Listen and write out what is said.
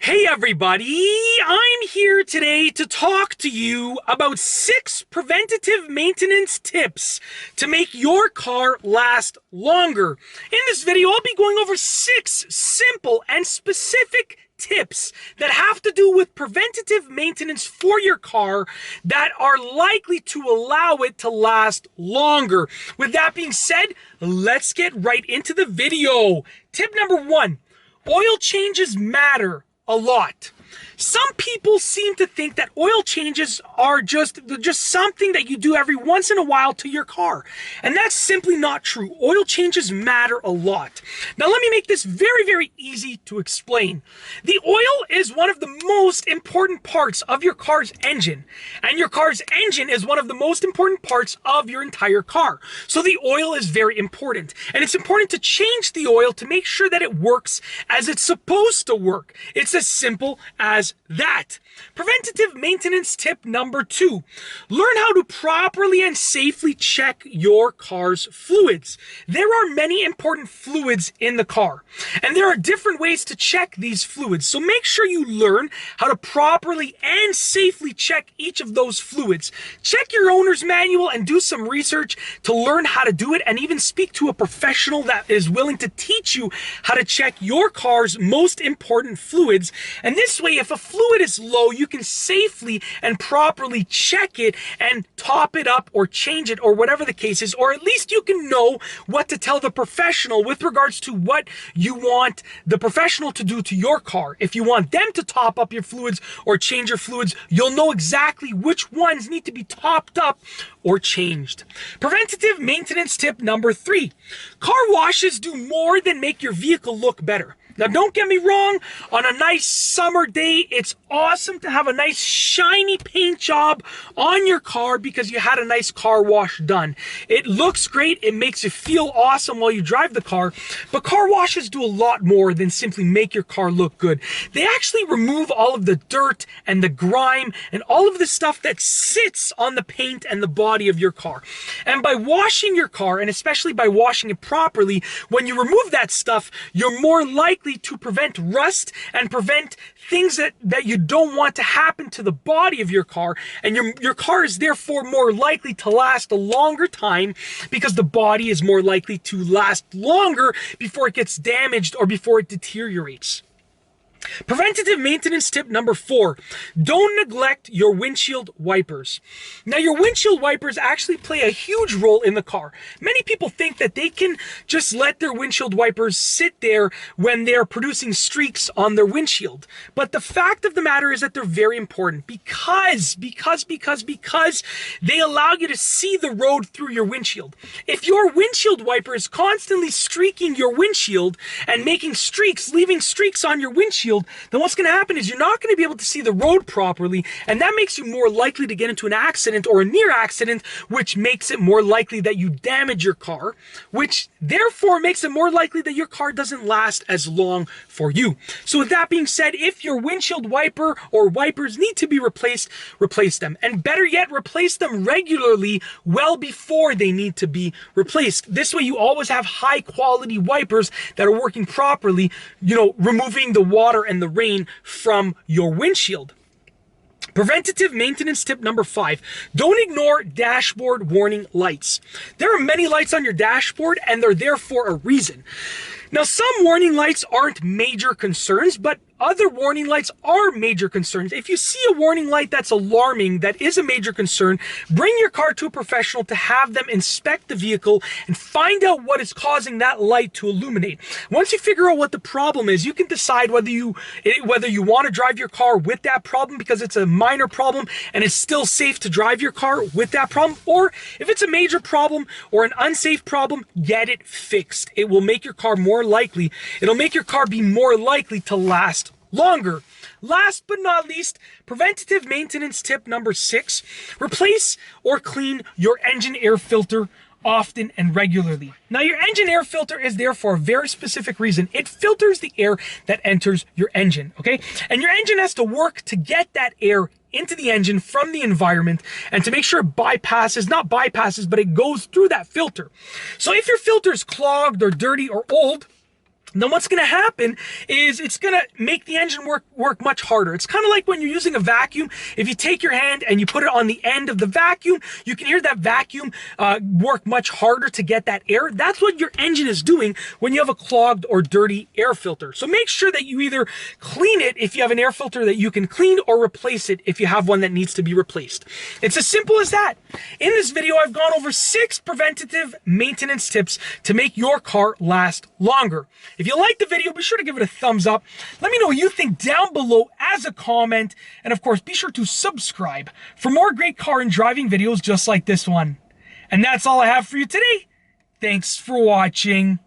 Hey everybody, I'm here today to talk to you about 6 preventative maintenance tips to make your car last longer. In this video, I'll be going over 6 simple and specific tips that have to do with preventative maintenance for your car that are likely to allow it to last longer. With that being said, let's get right into the video. Tip number 1, oil changes matter a lot. Some people seem to think that oil changes are just something that you do every once in a while to your car. And that's simply not true. Oil changes matter a lot. Now let me make this very, very easy to explain. The oil is one of the most important parts of your car's engine. And your car's engine is one of the most important parts of your entire car. So the oil is very important. And it's important to change the oil to make sure that it works as it's supposed to work. It's as simple as that. Preventative maintenance tip number 2. Learn how to properly and safely check your car's fluids. There are many important fluids in the car, and there are different ways to check these fluids. So make sure you learn how to properly and safely check each of those fluids. Check your owner's manual and do some research to learn how to do it, and even speak to a professional that is willing to teach you how to check your car's most important fluids. And this way, if a fluid is low, you can safely and properly check it and top it up or change it or whatever the case is, or at least you can know what to tell the professional with regards to what you want the professional to do to your car. If you want them to top up your fluids or change your fluids, you'll know exactly which ones need to be topped up or changed. Preventative maintenance tip number 3. Car washes do more than make your vehicle look better. Now, don't get me wrong, on a nice summer day, it's awesome to have a nice shiny paint job on your car because you had a nice car wash done. It looks great, it makes you feel awesome while you drive the car, but car washes do a lot more than simply make your car look good. They actually remove all of the dirt and the grime and all of the stuff that sits on the paint and the body of your car. And by washing your car, and especially by washing it properly, when you remove that stuff, you're more likely to prevent rust and prevent things that you don't want to happen to the body of your car, and your car is therefore more likely to last a longer time because the body is more likely to last longer before it gets damaged or before it deteriorates. Preventative maintenance tip number 4. Don't neglect your windshield wipers. Now, your windshield wipers actually play a huge role in the car. Many people think that they can just let their windshield wipers sit there when they're producing streaks on their windshield. But the fact of the matter is that they're very important because they allow you to see the road through your windshield. If your windshield wiper is constantly streaking your windshield and making streaks, leaving streaks on your windshield, then what's going to happen is you're not going to be able to see the road properly, and that makes you more likely to get into an accident or a near accident, which makes it more likely that you damage your car, which therefore makes it more likely that your car doesn't last as long for you. So with that being said, if your windshield wiper or wipers need to be replaced, replace them. And better yet, replace them regularly well before they need to be replaced. This way you always have high quality wipers that are working properly, removing the water and the rain from your windshield. Preventative maintenance tip number 5. Don't ignore dashboard warning lights. There are many lights on your dashboard, and they're there for a reason. Now, some warning lights aren't major concerns, but other warning lights are major concerns. If you see a warning light that's alarming, that is a major concern, bring your car to a professional to have them inspect the vehicle and find out what is causing that light to illuminate. Once you figure out what the problem is, you can decide whether you want to drive your car with that problem because it's a minor problem and it's still safe to drive your car with that problem, or if it's a major problem or an unsafe problem, get it fixed. It will make your car it'll make your car be more likely to last longer. Last but not least, preventative maintenance tip number 6. Replace or clean your engine air filter often and regularly. Now, your engine air filter is there for a very specific reason. It filters the air that enters your engine, okay? And your engine has to work to get that air into the engine from the environment and to make sure it not bypasses, but it goes through that filter. So if your filter is clogged or dirty or old, then what's going to happen is it's going to make the engine work much harder. It's kind of like when you're using a vacuum. If you take your hand and you put it on the end of the vacuum, you can hear that vacuum work much harder to get that air. That's what your engine is doing when you have a clogged or dirty air filter. So make sure that you either clean it if you have an air filter that you can clean, or replace it if you have one that needs to be replaced. It's as simple as that. In this video, I've gone over 6 preventative maintenance tips to make your car last longer. If you like the video, be sure to give it a thumbs up. Let me know what you think down below as a comment. And of course, be sure to subscribe for more great car and driving videos just like this one. And that's all I have for you today. Thanks for watching.